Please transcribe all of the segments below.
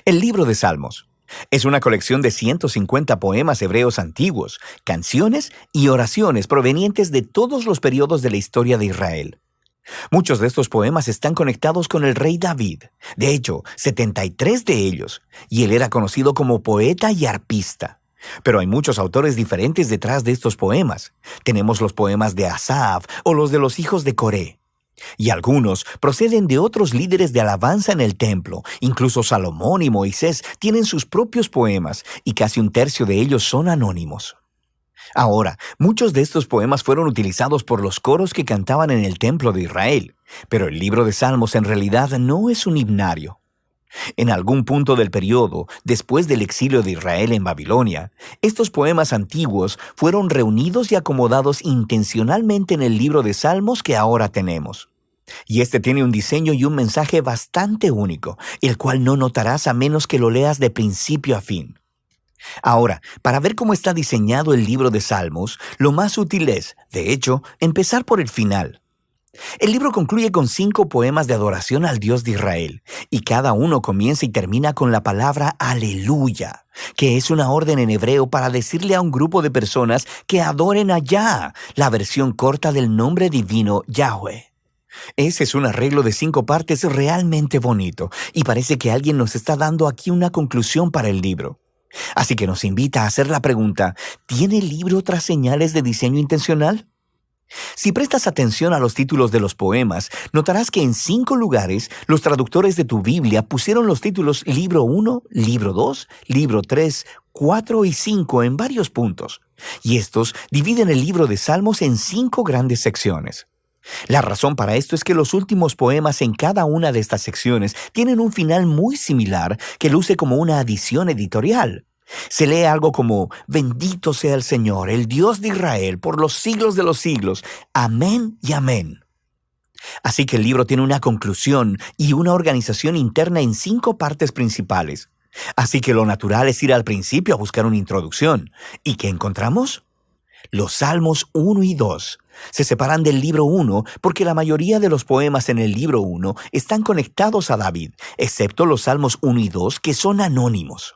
El libro de Salmos es una colección de 150 poemas hebreos antiguos, canciones y oraciones provenientes de todos los periodos de la historia de Israel. Muchos de estos poemas están conectados con el rey David, de hecho, 73 de ellos, y él era conocido como poeta y arpista. Pero hay muchos autores diferentes detrás de estos poemas. Tenemos los poemas de Asaf o los de los hijos de Coré. Y algunos proceden de otros líderes de alabanza en el templo. Incluso Salomón y Moisés tienen sus propios poemas, y casi un tercio de ellos son anónimos. Ahora, muchos de estos poemas fueron utilizados por los coros que cantaban en el templo de Israel, pero el libro de Salmos en realidad no es un himnario. En algún punto del periodo, después del exilio de Israel en Babilonia, estos poemas antiguos fueron reunidos y acomodados intencionalmente en el libro de Salmos que ahora tenemos. Y este tiene un diseño y un mensaje bastante único, el cual no notarás a menos que lo leas de principio a fin. Ahora, para ver cómo está diseñado el libro de Salmos, lo más útil es, de hecho, empezar por el final. El libro concluye con 5 poemas de adoración al Dios de Israel, y cada uno comienza y termina con la palabra aleluya, que es una orden en hebreo para decirle a un grupo de personas que adoren a Yah, la versión corta del nombre divino Yahweh. Ese es un arreglo de 5 partes realmente bonito, y parece que alguien nos está dando aquí una conclusión para el libro. Así que nos invita a hacer la pregunta, ¿tiene el libro otras señales de diseño intencional? Si prestas atención a los títulos de los poemas, notarás que en 5 lugares los traductores de tu Biblia pusieron los títulos Libro 1, Libro 2, Libro 3, 4 y 5 en varios puntos. Y estos dividen el libro de Salmos en 5 grandes secciones. La razón para esto es que los últimos poemas en cada una de estas secciones tienen un final muy similar que luce como una adición editorial. Se lee algo como, bendito sea el Señor, el Dios de Israel, por los siglos de los siglos. Amén y amén. Así que el libro tiene una conclusión y una organización interna en 5 partes principales. Así que lo natural es ir al principio a buscar una introducción. ¿Y qué encontramos? Los Salmos 1 y 2 se separan del libro 1 porque la mayoría de los poemas en el libro 1 están conectados a David, excepto los Salmos 1 y 2 que son anónimos.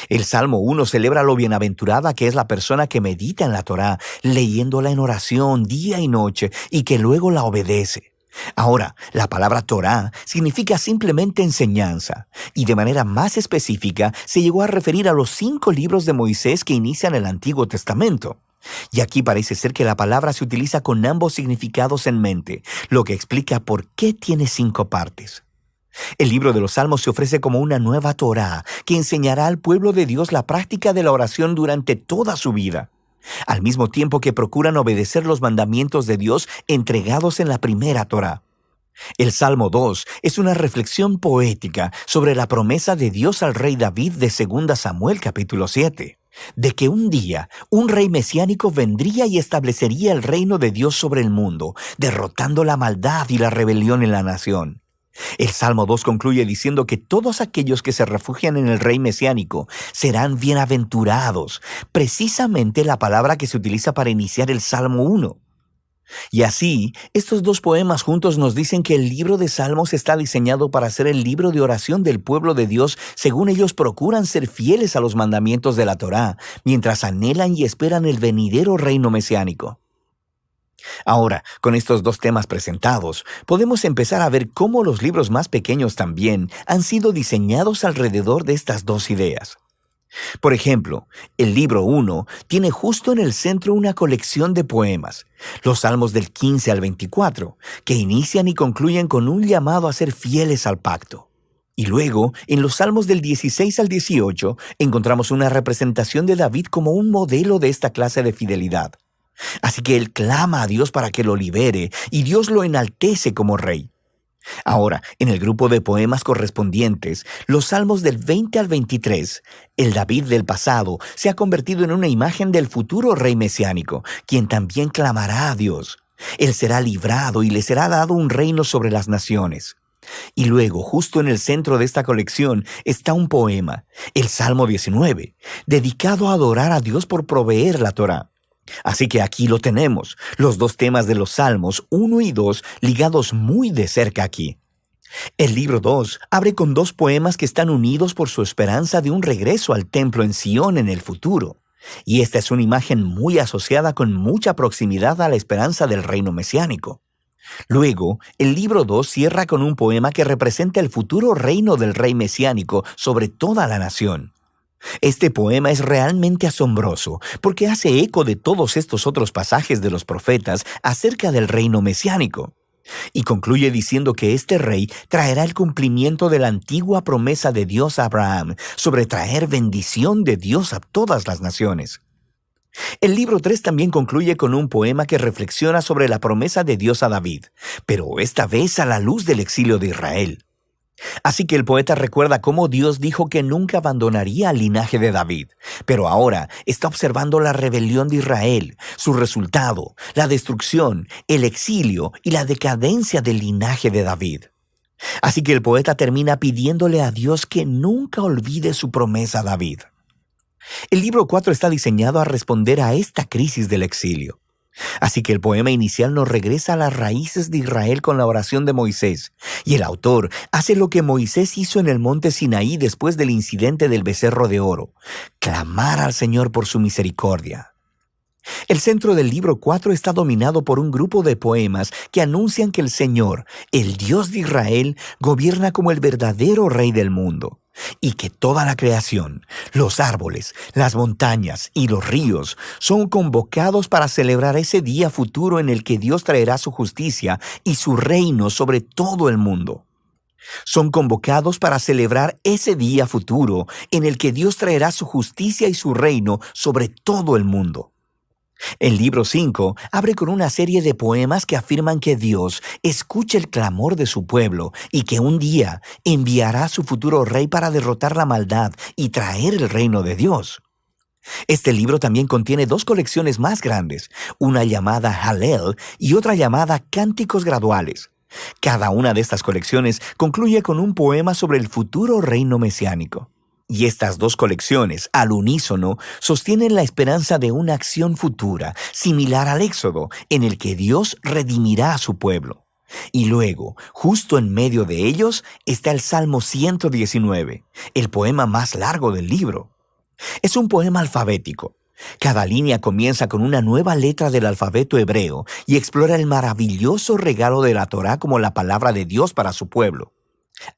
El Salmo 1 celebra lo bienaventurada que es la persona que medita en la Torá, leyéndola en oración día y noche y que luego la obedece. Ahora, la palabra Torá significa simplemente enseñanza, y de manera más específica se llegó a referir a los 5 libros de Moisés que inician el Antiguo Testamento. Y aquí parece ser que la palabra se utiliza con ambos significados en mente, lo que explica por qué tiene 5 partes. El libro de los Salmos se ofrece como una nueva Torá que enseñará al pueblo de Dios la práctica de la oración durante toda su vida, al mismo tiempo que procuran obedecer los mandamientos de Dios entregados en la primera Torá. El Salmo 2 es una reflexión poética sobre la promesa de Dios al rey David de 2 Samuel capítulo 7, de que un día un rey mesiánico vendría y establecería el reino de Dios sobre el mundo, derrotando la maldad y la rebelión en la nación. El Salmo 2 concluye diciendo que todos aquellos que se refugian en el rey mesiánico serán bienaventurados, precisamente la palabra que se utiliza para iniciar el Salmo 1. Y así, estos 2 poemas juntos nos dicen que el libro de Salmos está diseñado para ser el libro de oración del pueblo de Dios según ellos procuran ser fieles a los mandamientos de la Torá, mientras anhelan y esperan el venidero reino mesiánico. Ahora, con estos 2 temas presentados, podemos empezar a ver cómo los libros más pequeños también han sido diseñados alrededor de estas 2 ideas. Por ejemplo, el libro 1 tiene justo en el centro una colección de poemas, los Salmos del 15 al 24, que inician y concluyen con un llamado a ser fieles al pacto. Y luego, en los Salmos del 16 al 18, encontramos una representación de David como un modelo de esta clase de fidelidad. Así que él clama a Dios para que lo libere, y Dios lo enaltece como rey. Ahora, en el grupo de poemas correspondientes, los Salmos del 20 al 23, el David del pasado se ha convertido en una imagen del futuro rey mesiánico, quien también clamará a Dios. Él será librado y le será dado un reino sobre las naciones. Y luego, justo en el centro de esta colección, está un poema, el Salmo 19, dedicado a adorar a Dios por proveer la Torá. Así que aquí lo tenemos, los 2 temas de los Salmos 1 y 2 ligados muy de cerca aquí. El libro 2 abre con dos poemas que están unidos por su esperanza de un regreso al templo en Sion en el futuro. Y esta es una imagen muy asociada con mucha proximidad a la esperanza del reino mesiánico. Luego, el libro 2 cierra con un poema que representa el futuro reino del rey mesiánico sobre toda la nación. Este poema es realmente asombroso porque hace eco de todos estos otros pasajes de los profetas acerca del reino mesiánico. Y concluye diciendo que este rey traerá el cumplimiento de la antigua promesa de Dios a Abraham sobre traer bendición de Dios a todas las naciones. El libro 3 también concluye con un poema que reflexiona sobre la promesa de Dios a David, pero esta vez a la luz del exilio de Israel. Así que el poeta recuerda cómo Dios dijo que nunca abandonaría al linaje de David, pero ahora está observando la rebelión de Israel, su resultado, la destrucción, el exilio y la decadencia del linaje de David. Así que el poeta termina pidiéndole a Dios que nunca olvide su promesa a David. El libro 4 está diseñado a responder a esta crisis del exilio. Así que el poema inicial nos regresa a las raíces de Israel con la oración de Moisés, y el autor hace lo que Moisés hizo en el monte Sinaí después del incidente del becerro de oro: clamar al Señor por su misericordia. El centro del libro 4 está dominado por un grupo de poemas que anuncian que el Señor, el Dios de Israel, gobierna como el verdadero Rey del mundo, y que toda la creación, los árboles, las montañas y los ríos son convocados para celebrar ese día futuro en el que Dios traerá su justicia y su reino sobre todo el mundo. Son convocados para celebrar ese día futuro en el que Dios traerá su justicia y su reino sobre todo el mundo. El libro 5 abre con una serie de poemas que afirman que Dios escucha el clamor de su pueblo y que un día enviará a su futuro rey para derrotar la maldad y traer el reino de Dios. Este libro también contiene dos colecciones más grandes, una llamada Hallel y otra llamada Cánticos Graduales. Cada una de estas colecciones concluye con un poema sobre el futuro reino mesiánico. Y estas dos colecciones, al unísono, sostienen la esperanza de una acción futura, similar al Éxodo, en el que Dios redimirá a su pueblo. Y luego, justo en medio de ellos, está el Salmo 119, el poema más largo del libro. Es un poema alfabético. Cada línea comienza con una nueva letra del alfabeto hebreo y explora el maravilloso regalo de la Torá como la palabra de Dios para su pueblo.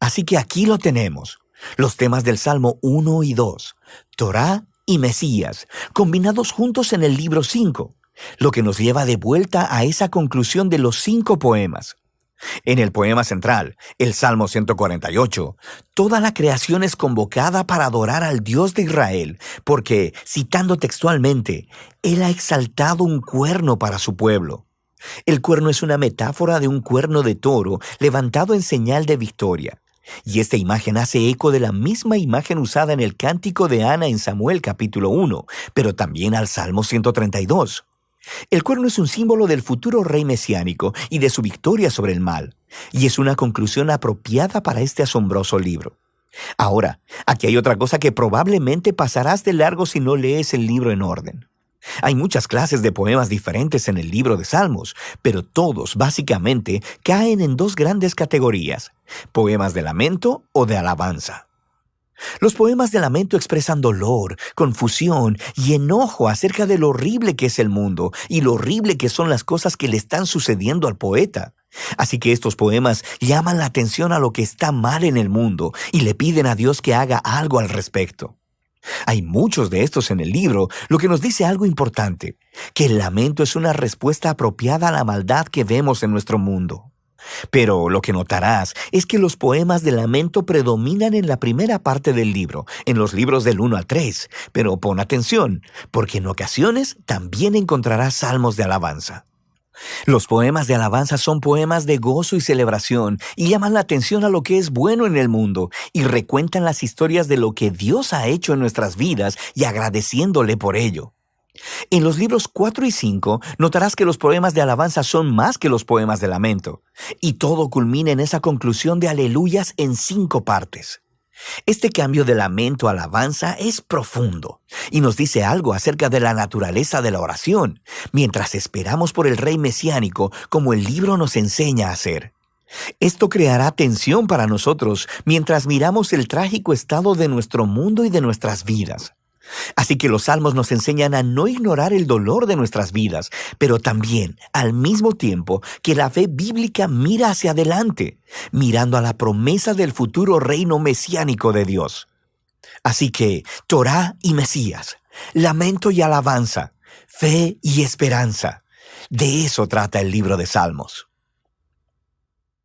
Así que aquí lo tenemos. Los temas del Salmo 1 y 2, Torá y Mesías, combinados juntos en el libro 5, lo que nos lleva de vuelta a esa conclusión de los 5 poemas. En el poema central, el Salmo 148, toda la creación es convocada para adorar al Dios de Israel, porque, citando textualmente, Él ha exaltado un cuerno para su pueblo. El cuerno es una metáfora de un cuerno de toro levantado en señal de victoria. Y esta imagen hace eco de la misma imagen usada en el cántico de Ana en Samuel capítulo 1, pero también al Salmo 132. El cuerno es un símbolo del futuro rey mesiánico y de su victoria sobre el mal, y es una conclusión apropiada para este asombroso libro. Ahora, aquí hay otra cosa que probablemente pasarás de largo si no lees el libro en orden. Hay muchas clases de poemas diferentes en el libro de Salmos, pero todos, básicamente, caen en dos grandes categorías: poemas de lamento o de alabanza. Los poemas de lamento expresan dolor, confusión y enojo acerca de lo horrible que es el mundo y lo horrible que son las cosas que le están sucediendo al poeta. Así que estos poemas llaman la atención a lo que está mal en el mundo y le piden a Dios que haga algo al respecto. Hay muchos de estos en el libro, lo que nos dice algo importante, que el lamento es una respuesta apropiada a la maldad que vemos en nuestro mundo. Pero lo que notarás es que los poemas de lamento predominan en la primera parte del libro, en los libros del 1 al 3, pero pon atención, porque en ocasiones también encontrarás salmos de alabanza. Los poemas de alabanza son poemas de gozo y celebración y llaman la atención a lo que es bueno en el mundo y recuentan las historias de lo que Dios ha hecho en nuestras vidas y agradeciéndole por ello. En los libros 4 y 5 notarás que los poemas de alabanza son más que los poemas de lamento, y todo culmina en esa conclusión de aleluyas en 5 partes. Este cambio de lamento a alabanza es profundo y nos dice algo acerca de la naturaleza de la oración, mientras esperamos por el rey mesiánico como el libro nos enseña a hacer. Esto creará tensión para nosotros mientras miramos el trágico estado de nuestro mundo y de nuestras vidas. Así que los salmos nos enseñan a no ignorar el dolor de nuestras vidas, pero también, al mismo tiempo, que la fe bíblica mira hacia adelante, mirando a la promesa del futuro reino mesiánico de Dios. Así que, Torá y Mesías, lamento y alabanza, fe y esperanza. De eso trata el libro de Salmos.